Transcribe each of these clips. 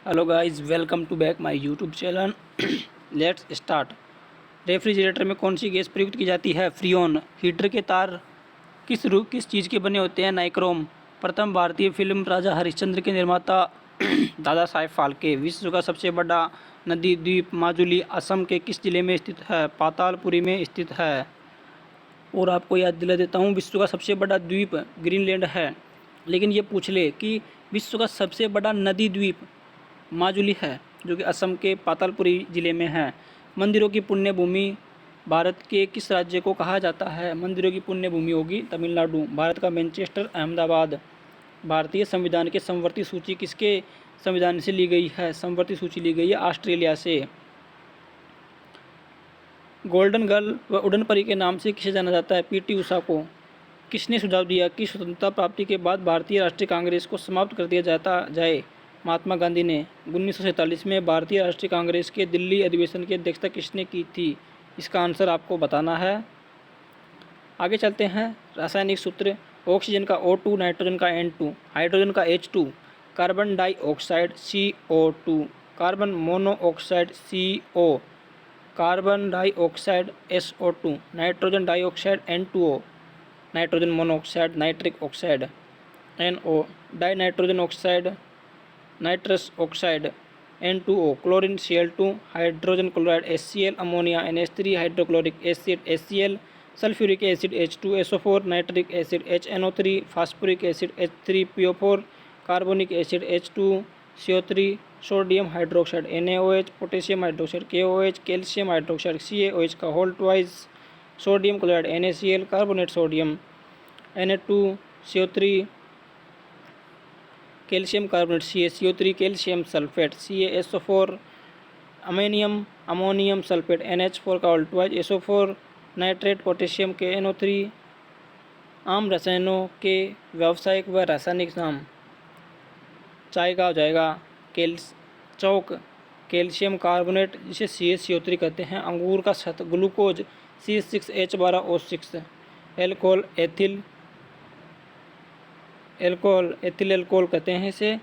Hello guys, welcome to back my YouTube channel. Let's start. Refrigerator में कौन सी gas प्रयुक्त की जाती है? फ्रीऑन। हीटर के तार किस चीज़ के बने होते हैं? नाइक्रोम। प्रथम भारतीय फिल्म राजा हरिश्चंद्र के निर्माता दादा साहेब फाल्के। विश्व का सबसे बड़ा नदी द्वीप माजुली असम के किस जिले में स्थित है? पातालपुरी में स्थित है। और आपको याद दिला देता हूँ, विश्व का सबसे बड़ा द्वीप ग्रीनलैंड है। लेकिन ये पूछ ले कि विश्व का सबसे बड़ा नदी द्वीप माजुली है, जो कि असम के पातालपुरी ज़िले में है। मंदिरों की पुण्य भूमि भारत के किस राज्य को कहा जाता है? मंदिरों की पुण्य भूमि होगी तमिलनाडु। भारत का मैनचेस्टर अहमदाबाद। भारतीय संविधान की समवर्ती सूची किसके संविधान से ली गई है? समवर्ती सूची ली गई है ऑस्ट्रेलिया से। गोल्डन गर्ल व उड़न परी के नाम से किसे जाना जाता है? पीटी उषा को। किसने सुझाव दिया कि स्वतंत्रता प्राप्ति के बाद भारतीय राष्ट्रीय कांग्रेस को समाप्त कर दिया जाए? महात्मा गांधी ने। 1947 में भारतीय राष्ट्रीय कांग्रेस के दिल्ली अधिवेशन की अध्यक्षता किसने की थी? इसका आंसर आपको बताना है। आगे चलते हैं। रासायनिक सूत्र। ऑक्सीजन का O2, नाइट्रोजन का N2, हाइड्रोजन का H2, carbon dioxide CO2, carbon monoxide CO, carbon dioxide SO2, nitrogen dioxide N2O, nitrogen monoxide nitric oxide NO, dinitrogen oxide nitrous oxide N2O, chlorine Cl2, hydrogen chloride HCl, ammonia NH3, hydrochloric acid HCl, sulphuric acid H2SO4, nitric acid HNO3, phosphoric acid H3PO4, carbonic acid H2CO3, sodium hydroxide NaOH, potassium hydroxide KOH, calcium hydroxide CaOH का whole twice, sodium chloride NaCl, carbonate sodium Na2CO3, calcium carbonate CaCO3, calcium sulphate CaSO4, ammonium sulphate NH4 का whole twice SO4, nitrate potassium KNO3। आम रसायनों के व्यावसायिक व रासायनिक नाम। चाय का हो जाएगा चौक, कैल्शियम कार्बोनेट जिसे CaCO3 कहते हैं। अंगूर का शत, ग्लूकोज C6H12O6, एथिल एल्कोहल कहते हैं इसे,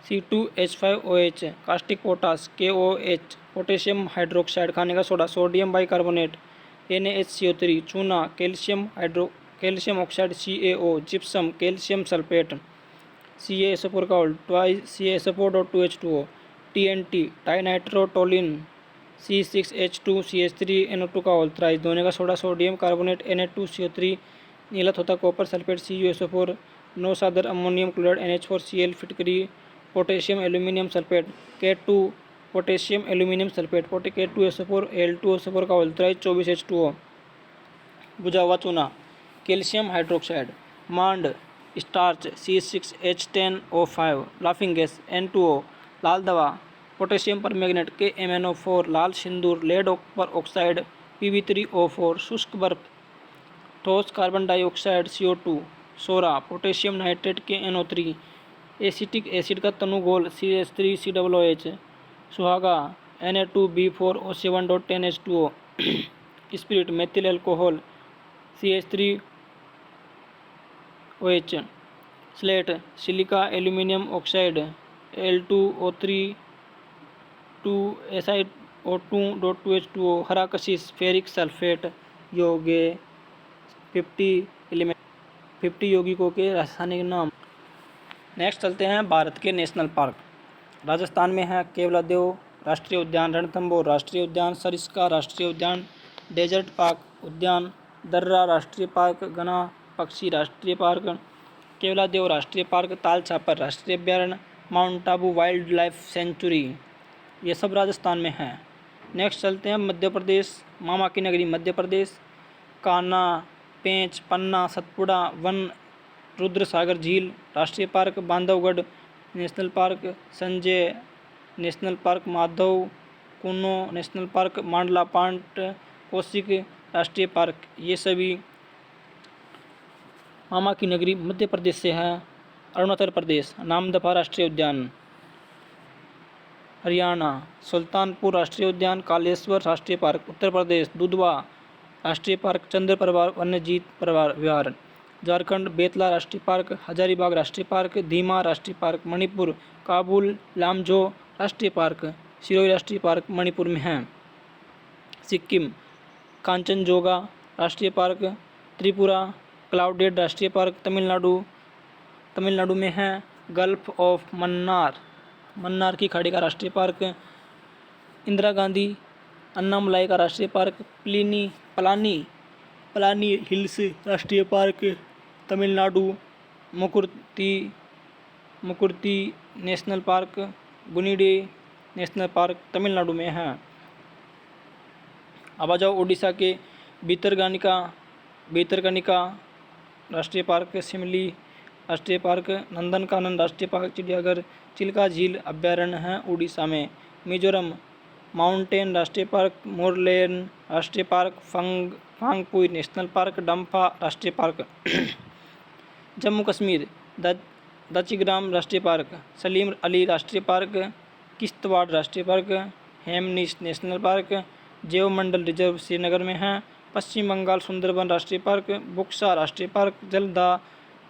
C2H5OH, caustic potash KOH, potassium hydroxide खाने का सोडा, सोडियम बाइकार्बोनेट NaHCO3, चूना calcium oxide CaO, gypsum calcium sulphate CaSO4 का whole twice CaSO4.2H2O, TNT टाइनाइट्रोटोलिन C6H2CH3NO2 का होल थ्राइस, धोने का सोडा सोडियम कार्बोनेट Na2CO3, नीला तोता कॉपर सल्फेट CuSO4, नौसादर अमोनियम क्लोराइड NH4Cl, फिटकरी potassium aluminium sulphate K2, potassium aluminium sulphate K2SO4, Al2SO4 का whole thrice 24H2O, बुझा हुआ चूना कैल्शियम हाइड्रोक्साइड, मांड starch C6H10O5, laughing gas N2O, लाल दवा पोटेशियम परमैंगनेट KMnO4, लाल सिंदूर लेड पर ऑक्साइड Pb3O4, शुष्क बर्फ ठोस कार्बन डाइऑक्साइड CO2, सोरा potassium nitrate KNO3, acetic acid का तनुगोल CH3COOH, सुहागा Na2B4O7.10H2O, spirit methyl alcohol CH3OH, slate silica aluminium oxide Al2O3 2SiO2.2H2O, हरा कशिश फेरिक सल्फेट योगे 50 यौगिकों के रासायनिक नाम। नेक्स्ट चलते हैं भारत के नेशनल पार्क। राजस्थान में है केवलादेव राष्ट्रीय उद्यान, रणथंभौर राष्ट्रीय उद्यान, सरिस्का राष्ट्रीय उद्यान, डेजर्ट पार्क उद्यान, दर्रा राष्ट्रीय पार्क, घना पक्षी राष्ट्रीय पार्क, केवलादेव राष्ट्रीय पार्क, ताल छापर राष्ट्रीय अभ्यारण्य, mount Abu wild life sanctuary, ये सब राजस्थान में है। नेक्स्ट चलते हैं मध्य प्रदेश, मामा की नगरी मध्य प्रदेश, कान्हा, पेंच, पन्ना, सतपुड़ा वन, रुद्रसागर झील राष्ट्रीय park, Bandhavgarh national park, Sanjay national park, Madhav Kuno national park, Mandla पांट कौशिक राष्ट्रीय पार्क, ये सभी मामा की नगरी मध्य प्रदेश से है। अरुणाचल प्रदेश नामदफा राष्ट्रीय उद्यान, हरियाणा सुल्तानपुर राष्ट्रीय उद्यान, कालेश्वर राष्ट्रीय पार्क, उत्तर प्रदेश दुधवा राष्ट्रीय पार्क, चंद्र परिवार वन्यजीव परिवार विहार, झारखंड बेतला राष्ट्रीय पार्क, हजारीबाग राष्ट्रीय पार्क, धीमा राष्ट्रीय पार्क, मणिपुर काबुल लामजो राष्ट्रीय पार्क, सिरोही राष्ट्रीय पार्क मणिपुर में है। सिक्किम कांचनजोगा राष्ट्रीय पार्क, त्रिपुरा क्लाउडेड राष्ट्रीय पार्क तमिलनाडु में है। गल्फ ऑफ मन्नार की खाड़ी का राष्ट्रीय पार्क, इंदिरा गांधी अन्नामलाई का राष्ट्रीय पार्क, पलानी हिल्स राष्ट्रीय park Tamil Nadu, Mukurthi national park, Guindy national park Tamil Nadu में है। अब आ जाओ उड़ीसा के भीतरकनिका राष्ट्रीय पार्क, शिमली राष्ट्रीय पार्क, नंदनकानन राष्ट्रीय पार्क, चिड़ियाघर, चिल्का झील अभ्यारण्य है उड़ीसा में। मिजोरम माउंटेन राष्ट्रीय पार्क, मोरलेन राष्ट्रीय park, Phawngpui national park, Dampha राष्ट्रीय पार्क। जम्मू कश्मीर दचिग्राम राष्ट्रीय पार्क, सलीम अली राष्ट्रीय पार्क, किश्तवाड़ राष्ट्रीय पार्क, हेमनीश नेशनल पार्क, जेवमंडल रिजर्व श्रीनगर में है। पश्चिम बंगाल सुंदरबन राष्ट्रीय पार्क, बुक्सा राष्ट्रीय पार्क,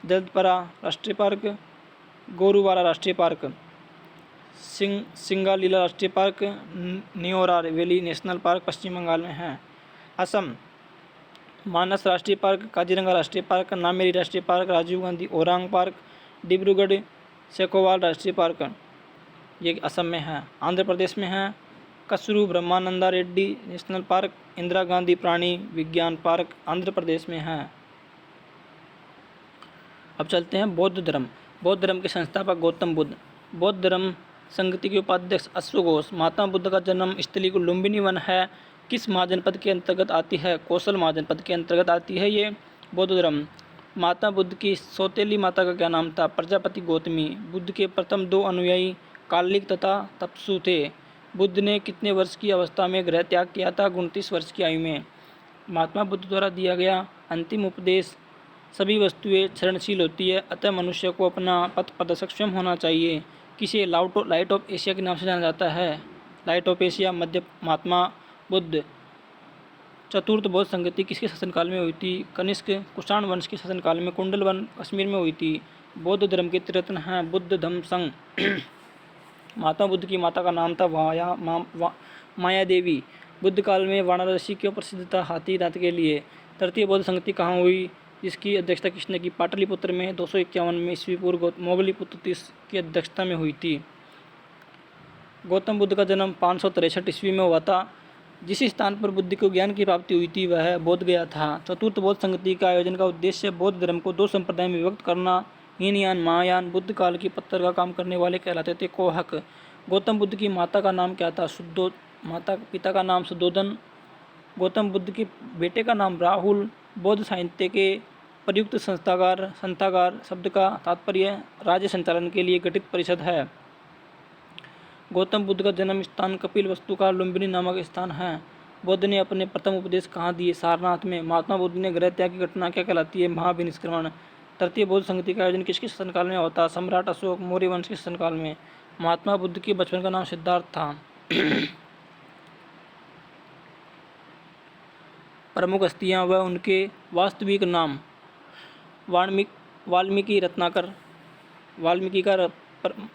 जल्दपरा राष्ट्रीय पार्क, गोरुवारा राष्ट्रीय पार्क, सिंगालीला राष्ट्रीय park, Neora valley national park पश्चिम बंगाल में है। असम मानस राष्ट्रीय पार्क, काजीरंगा राष्ट्रीय पार्क, नामेरी राष्ट्रीय पार्क, राजीव गांधी ओरांग पार्क, डिब्रूगढ़ सेकोवाल राष्ट्रीय पार्क, ये असम में है। आंध्र प्रदेश में है कसरू ब्रह्मानंदा रेड्डी नेशनल पार्क, इंदिरा गांधी प्राणी विज्ञान पार्क आंध्र प्रदेश में है। अब चलते हैं बौद्ध धर्म के संस्थापक गौतम बुद्ध। बौद्ध धर्म संगति के उपाध्यक्ष अश्वघोष। महात्मा बुद्ध का जन्म स्थली को लुम्बिनी वन है, किस महाजनपद के अंतर्गत आती है? कौशल महाजनपद के अंतर्गत आती है ये बौद्ध धर्म। महात्मा बुद्ध की सौतेली माता का क्या नाम था? प्रजापति गौतमी। बुद्ध के प्रथम 2 अनुयायी कालिक तथा तपसु थे। बुद्ध ने कितने वर्ष की अवस्था में गृह त्याग किया था? 29 वर्ष की आयु में। महात्मा बुद्ध द्वारा दिया गया अंतिम उपदेश, सभी वस्तुएं क्षरणशील होती है, अतः मनुष्य को अपना पथ प्रदर्शक स्वयं होना चाहिए। किसे लाइट ऑफ एशिया के नाम से जाना जाता है? लाइट ऑफ एशिया मध्य महात्मा बुद्ध। चतुर्थ बौद्ध संगति किसके शासनकाल में हुई थी? कनिष्क कुषाण वंश के शासनकाल में। कुंडल वन कश्मीर में हुई थी। बौद्ध धर्म के त्रिरत्न हैं बुद्ध धम्म संघ। महात्मा बुद्ध की माता का नाम था माया देवी। बुद्ध काल में वाराणसी क्यों प्रसिद्ध था? हाथी दांत के लिए। तृतीय बौद्ध संगति कहाँ हुई? जिसकी अध्यक्षता किसने की? पाटलिपुत्र में 251 में ईस्वी पूर्व मोगलीपुत्र तीस की अध्यक्षता में हुई थी। गौतम बुद्ध का जन्म 563 ईस्वी में हुआ था। जिस स्थान पर बुद्ध को ज्ञान की प्राप्ति हुई थी वह बोध गया था। चतुर्थ बौद्ध संगति का आयोजन का उद्देश्य बौद्ध धर्म को 2 संप्रदाय में विभक्त करना। हीनयान महायान बुद्ध काल की पत्थर का काम करने वाले कहलाते थे कोहक। गौतम बुद्ध की माता का नाम क्या था? माता पिता का नाम सुद्धोधन। गौतम बुद्ध के बेटे का नाम राहुल। बौद्ध साहित्य के प्रयुक्त संस्थागार शब्द का तात्पर्य राज्य संचालन के लिए गठित परिषद है। गौतम बुद्ध का जन्म स्थान कपिल वस्तु का लुम्बिनी नामक स्थान है। बुद्ध ने अपने प्रथम उपदेश कहाँ दिए? सारनाथ में। महात्मा बुद्ध ने गृह त्याग की घटना क्या कहलाती है? महाविनिष्क्रमण। तृतीय बौद्ध संगति का आयोजन किसके शासनकाल में होता? सम्राट अशोक मौर्य वंश के शासनकाल में। महात्मा बुद्ध के बचपन का नाम सिद्धार्थ था। प्रमुख हस्तियाँ व उनके वास्तविक नाम। वाल्मीकि रत्नाकर। वाल्मीकि का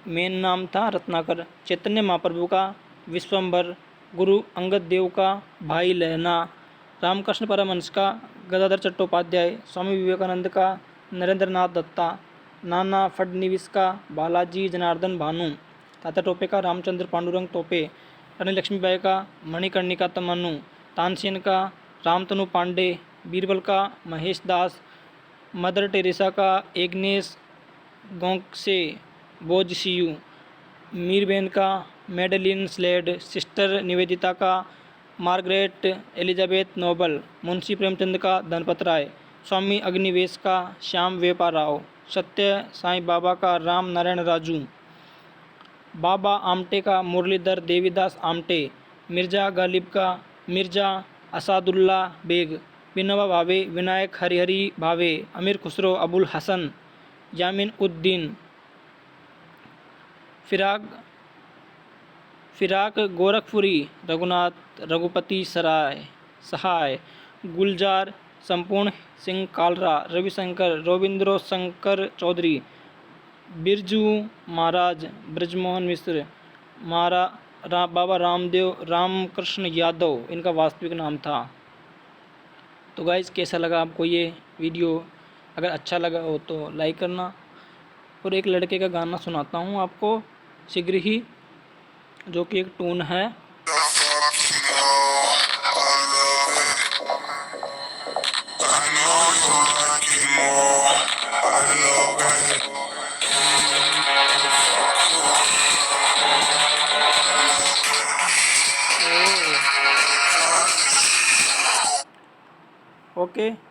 मेन नाम था रत्नाकर। चैतन्य महाप्रभु का विश्वम्भर। गुरु अंगद देव का भाई लहना। रामकृष्ण परमहंस का गदाधर चट्टोपाध्याय। स्वामी विवेकानंद का नरेंद्रनाथ दत्ता। नाना फडणवीस का बालाजी जनार्दन भानु। तात्या टोपे का रामचंद्र पांडुरंग टोपे। रानी लक्ष्मीबाई का मणिकर्णिका तमन्नु। तानसेन का रामतनु पांडे। बीरबल का महेश दास। मदर टेरेसा का एग्नेस गोंगसे बोजसियू। मीरबेन का मेडलिन स्लेड। सिस्टर निवेदिता का Margaret Elizabeth Noble. Munshi Premchand का धनपत राय। स्वामी अग्निवेश का श्याम वेपा राव। सत्य साईं बाबा का राम नारायण राजू। बाबा आमटे का मुरलीधर देवीदास आमटे। मिर्जा गालिब का मिर्जा असादुल्ला बेग। विनोबा भावे विनायक हरिहरी भावे। अमीर खुसरो अबुल हसन। यामिन उद्दीन। फिराक गोरखपुरी रघुनाथ रघुपति सहाय। गुलजार संपूर्ण सिंह कालरा, रविशंकर, रविंद्र शंकर चौधरी, बिरजू महाराज, ब्रजमोहन मिश्र, बाबा रामदेव, रामकृष्ण यादव इनका वास्तविक नाम था। तो गाइस कैसा लगा आपको ये वीडियो? अगर अच्छा लगा हो तो लाइक करना। और एक लड़के का गाना सुनाता हूँ आपको शीघ्र ही, जो कि एक टून है। ओके।